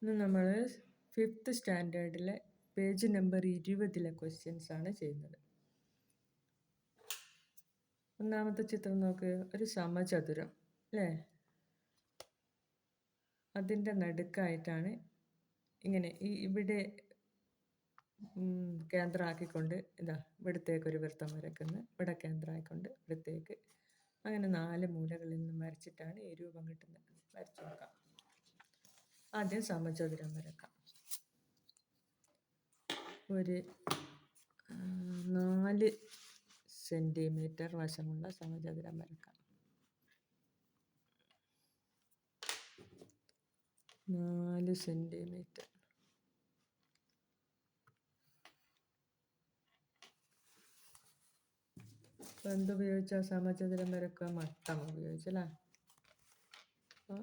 ഇന്ന് നമ്മൾ 5th സ്റ്റാൻഡേർഡിലെ page number 20 questions ആണ് ചെയ്യുന്നത്. ഒന്നാമത്തെ ചിത്രം നോക്ക്, ഒരു സമചതുരം അല്ലേ? അതിൻ്റെ നടുക്കായിട്ടാണ് ഇങ്ങനെ ഇവിടെ കേന്ദ്രമാക്കിക്കൊണ്ട് ഇവിടത്തേക്കൊരു വൃത്തം വരയ്ക്കുന്നത്. ഇവിടെ കേന്ദ്രമായിക്കൊണ്ട് ഇവിടത്തേക്ക് അങ്ങനെ 4 മൂലകളിൽ നിന്നും വരച്ചിട്ടാണ് ഈ രൂപം കിട്ടുന്നത്. വരച്ചു നോക്കാം. ആദ്യം സമചതുരം വരക്കാം. ഒരു 4 സെൻറ്റിമീറ്റർ വശമുള്ള സമചതുരം വരക്കാം. 4 സെൻറ്റിമീറ്റർ. അപ്പോൾ എന്തുപയോഗിച്ചാൽ സമചതുരം വരക്കുക? മട്ടം ഉപയോഗിച്ചല്ലേ? അപ്പോൾ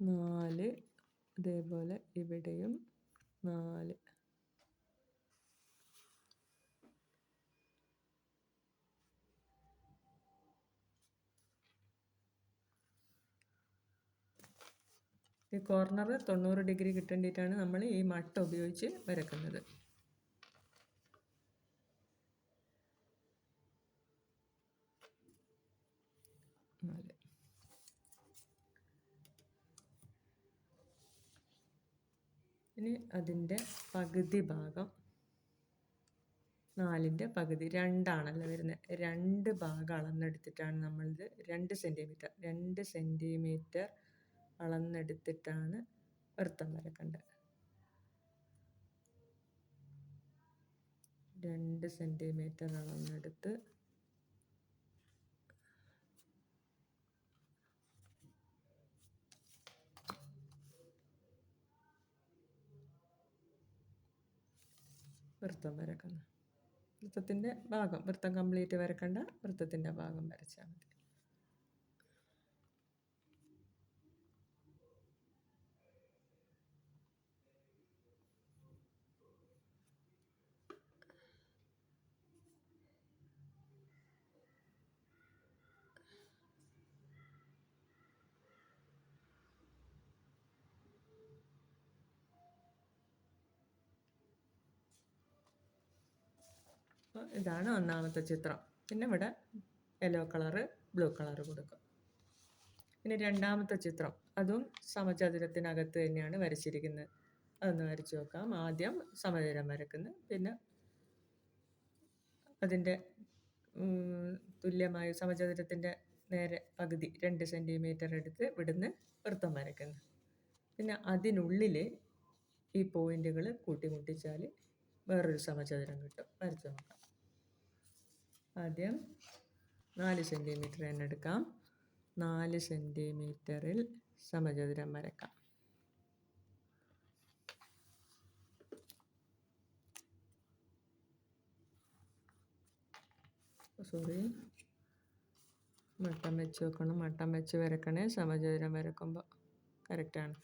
4, അതേപോലെ ഇവിടെയും 4. ഈ കോർണർ 90 ഡിഗ്രി കിട്ടേണ്ടിയിട്ടാണ് നമ്മൾ ഈ മട്ട ഉപയോഗിച്ച് വരക്കുന്നത്. ഇനി അതിൻ്റെ പകുതി ഭാഗം, 4ൻ്റെ പകുതി 2 വരുന്നത്. 2 ഭാഗം അളന്നെടുത്തിട്ടാണ് നമ്മളിത് 2 സെൻറ്റിമീറ്റർ അളന്നെടുത്തിട്ടാണ് വൃത്തം വരക്കേണ്ടത്. 2 സെൻറ്റിമീറ്റർ അളന്നെടുത്ത് വൃത്തം വരക്കണം. വൃത്തത്തിൻ്റെ ഭാഗം, വൃത്തം കംപ്ലീറ്റ് വരക്കണ്ട, വൃത്തത്തിൻ്റെ ഭാഗം വരച്ചാൽ മതി. ഇതാണ് ഒന്നാമത്തെ ചിത്രം. പിന്നെ ഇവിടെ യെല്ലോ കളറ്, ബ്ലൂ കളറ് കൊടുക്കും. ഇനി രണ്ടാമത്തെ ചിത്രം, അതും സമചതുരത്തിനകത്ത് തന്നെയാണ് വരച്ചിരിക്കുന്നത്. അതൊന്ന് വരച്ച് നോക്കാം. ആദ്യം സമചതുരം വരക്കുന്നു, പിന്നെ അതിൻ്റെ തുല്യമായ സമചതുരത്തിൻ്റെ നേരെ പകുതി 2 സെൻറ്റിമീറ്റർ എടുത്ത് ഇവിടുന്ന് വൃത്തം വരയ്ക്കുന്നു. പിന്നെ അതിനുള്ളിൽ ഈ പോയിന്റുകൾ കൂട്ടിമുട്ടിച്ചാൽ വേറൊരു സമചതുരം കിട്ടും. വരച്ച് നോക്കാം. ആദ്യം 4 സെൻറ്റിമീറ്റർ തന്നെ എടുക്കാം. 4 സെൻറ്റിമീറ്ററിൽ സമചതുരം വരക്കാം. മട്ടം വെച്ച് വെക്കണം. മട്ടം വെച്ച് വരക്കണേ സമചതുരം വരക്കുമ്പോൾ. കറക്റ്റാണ്.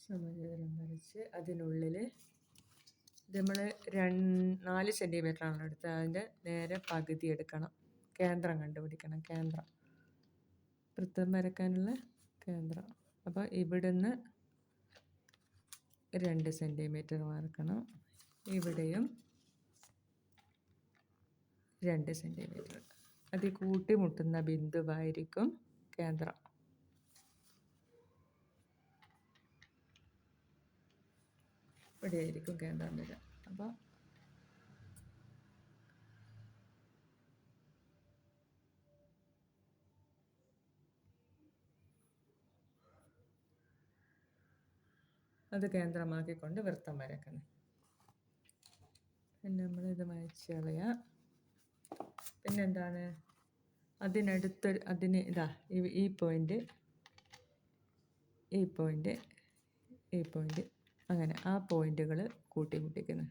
സമചതുരം വരച്ച് അതിനുള്ളിൽ നമ്മൾ 4 സെൻറ്റിമീറ്ററാണ് എടുത്തത്. അതിൻ്റെ നേരെ പകുതി എടുക്കണം. കേന്ദ്രം കണ്ടുപിടിക്കണം. കേന്ദ്രം, വൃത്തം വരയ്ക്കാനുള്ള കേന്ദ്രം. അപ്പോൾ ഇവിടുന്ന് 2 സെൻറ്റിമീറ്റർ വരക്കണം. ഇവിടെയും 2 സെൻറ്റിമീറ്റർ. അത് കൂട്ടിമുട്ടുന്ന ബിന്ദുവായിരിക്കും കേന്ദ്രം. ഇവിടെ ആയിരിക്കും കേന്ദ്രം വരിക. അപ്പോൾ അത് കേന്ദ്രമാക്കിക്കൊണ്ട് വൃത്തം വരക്കണം. പിന്നെ നമ്മളിത് വരച്ച് കളയാം. പിന്നെന്താണ്, അതിന് ഈ പോയിൻ്റ്, ഈ പോയിൻ്റ്, ഈ പോയിൻ്റ്, അങ്ങനെ ആ പോയിൻ്റുകൾ കൂട്ടിമുട്ടിക്കുന്നു.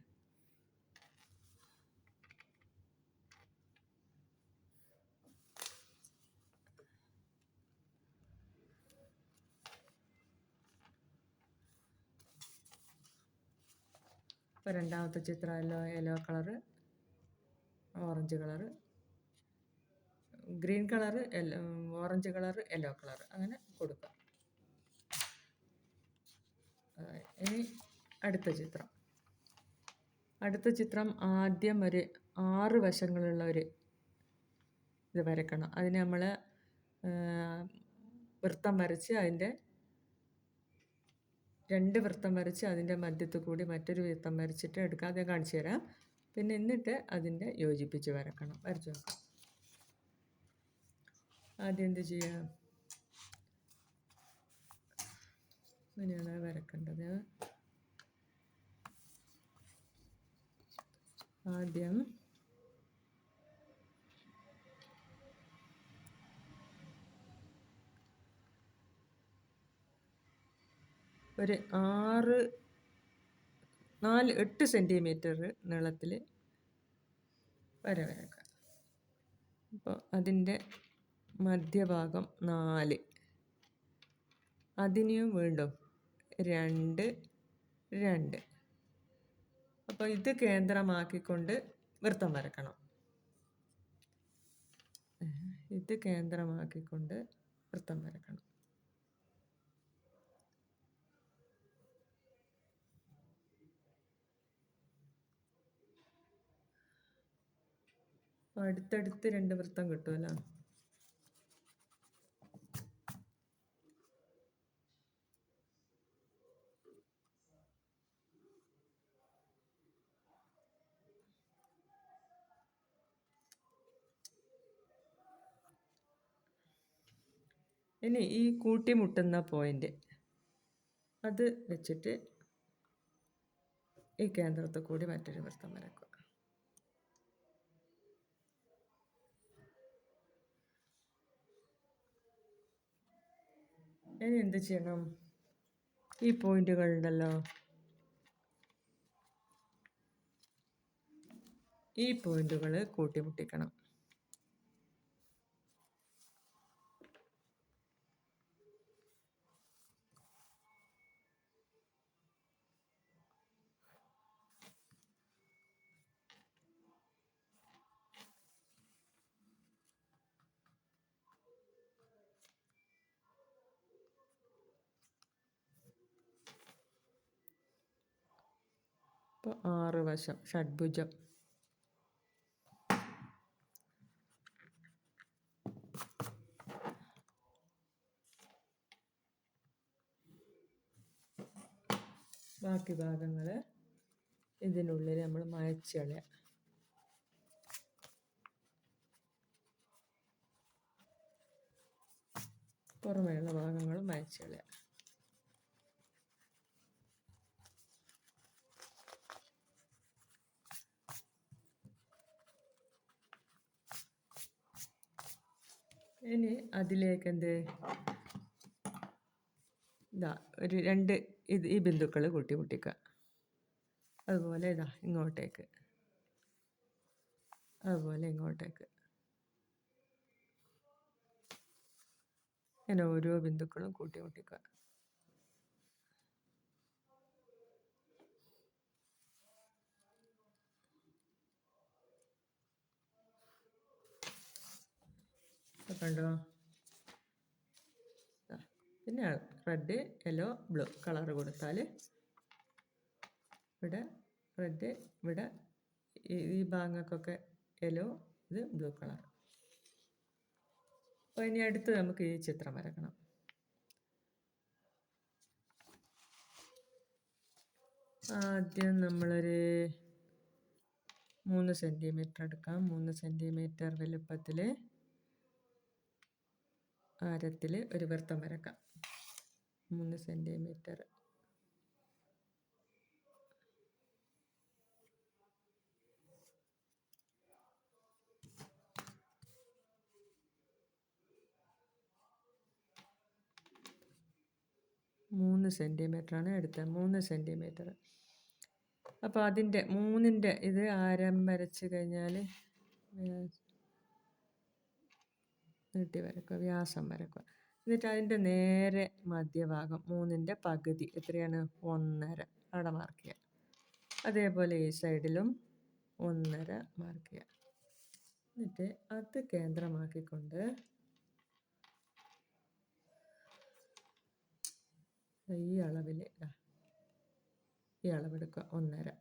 ഇപ്പോൾ രണ്ടാമത്തെ ചിത്രം yellow colour, orange colour, green colour, orange colour, yellow colour അങ്ങനെ കൊടുക്കാം. ഇനി അടുത്ത ചിത്രം ആദ്യം ഒരു 6 വശങ്ങളുള്ള ഒരു ഇത് വരക്കണം. അതിന് നമ്മൾ വൃത്തം വരച്ച് അതിൻ്റെ 2 വൃത്തം വരച്ച് അതിൻ്റെ മധ്യത്തിൽ കൂടി മറ്റൊരു വൃത്തം വരച്ചിട്ട് എടുക്കാതെ കാണിച്ചു തരാം. പിന്നെ എന്നിട്ട് അതിൻ്റെ യോജിപ്പിച്ച് വരക്കണം. വരച്ചു നോക്കാം. ആദ്യം എന്ത് ചെയ്യാം? ഇങ്ങനെയാണ് വരക്കേണ്ടത്. ആദ്യം ഒരു 8 സെൻറ്റിമീറ്റർ നീളത്തിൽ വരക്കാം. അപ്പോൾ അതിൻ്റെ മധ്യഭാഗം 4, അതിനെയും വീണ്ടും 2, 2. അപ്പോൾ ഇത് കേന്ദ്രമാക്കിക്കൊണ്ട് വൃത്തം വരക്കണം. ഇത് കേന്ദ്രമാക്കിക്കൊണ്ട് വൃത്തം വരക്കണം. അടുത്തടുത്ത് 2 വൃത്തം കിട്ടുമല്ലോ. ഇനി ഈ കൂട്ടിമുട്ടുന്ന പോയിൻ്റ് അത് വെച്ചിട്ട് ഈ കേന്ദ്രത്തിൽ കൂടി മറ്റൊരു വൃത്തം വരക്കുക. ഇനി എന്ത് ചെയ്യണം? ഈ പോയിന്റുകളുണ്ടല്ലോ, ഈ പോയിന്റുകൾ കൂട്ടിമുട്ടിക്കണം. ഇപ്പോൾ 6 വശം ഷഡ്ഭുജം. ബാക്കി ഭാഗങ്ങൾ ഇതിനുള്ളിൽ നമ്മൾ മായ്ച്ച് കളയാം. പുറമേയുള്ള ഭാഗങ്ങൾ മായ്ച്ച് കളയാം. ഇനി അതിലേക്ക് ഒരു 2 ഈ ബിന്ദുക്കൾ കൂട്ടിമുട്ടിക്കുക. അതുപോലെ ഇങ്ങോട്ടേക്ക്, അതുപോലെ ഇങ്ങോട്ടേക്ക്, ഇങ്ങനെ ഓരോ ബിന്ദുക്കളും കൂട്ടിമുട്ടിക്കുക. കണ്ടോ? പിന്നെ റെഡ്, യെല്ലോ, ബ്ലൂ കളർ കൊടുത്താൽ ഇവിടെ റെഡ്, ഇവിടെ ഈ ഭാഗങ്ങൾക്കൊക്കെ യെല്ലോ, ഇത് ബ്ലൂ കളർ. അപ്പോൾ ഇനി അടുത്ത് നമുക്ക് ഈ ചിത്രം വരക്കണം. ആദ്യം നമ്മളൊരു 3 സെൻറ്റിമീറ്റർ എടുക്കാം. 3 സെൻറ്റിമീറ്റർ വലുപ്പത്തിൽ ആരത്തിൽ ഒരു വൃത്തം വരക്കാം. 3 സെൻറ്റിമീറ്റർ. ആണ് എടുത്തത്. 3 സെൻറ്റിമീറ്റർ. അപ്പോൾ അതിൻ്റെ 3ൻ്റെ ഇത് ആരം വരച്ച് കഴിഞ്ഞാൽ നീട്ടി വരക്കുക, വ്യാസം വരക്കുക. എന്നിട്ട് അതിൻ്റെ നേരെ മധ്യഭാഗം 3ൻ്റെ പകുതി എത്രയാണ്? 1.5 അവിടെ മാർക്ക് ചെയ്യുക. അതേപോലെ ഈ സൈഡിലും 1.5 മാർക്ക് ചെയ്യാം. എന്നിട്ട് അത് കേന്ദ്രമാക്കിക്കൊണ്ട് ഈ അളവിൽ ഈ അളവെടുക്കുക 1.5.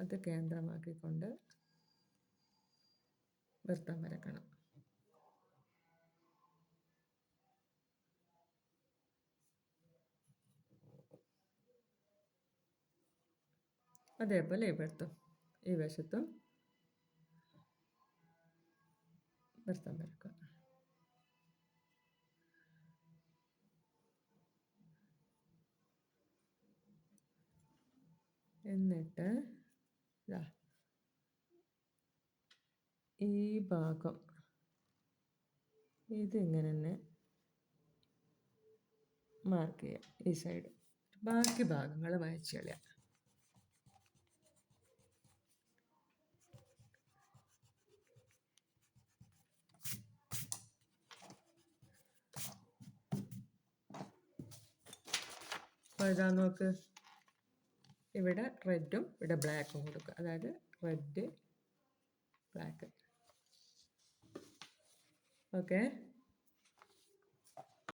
അത് കേന്ദ്രമാക്കിക്കൊണ്ട് വൃത്തം വരക്കണം. അതേപോലെ ഇവിടുത്തും ഈ വശത്തും വൃത്തം വരക്കുക. എന്നിട്ട് ഈ ഭാഗം ഇതിങ്ങനെ തന്നെ മാർക്ക് ചെയ്യാം. ഈ സൈഡ് ബാക്കി ഭാഗങ്ങൾ വായിച്ചു കളയാം. അപ്പോൾ ഇതാ നോക്ക്, ഇവിടെ റെഡും ഇവിടെ ബ്ലാക്കും കൊടുക്കുക. അതായത് റെഡ് ബ്ലാക്ക്. ഓക്കെ.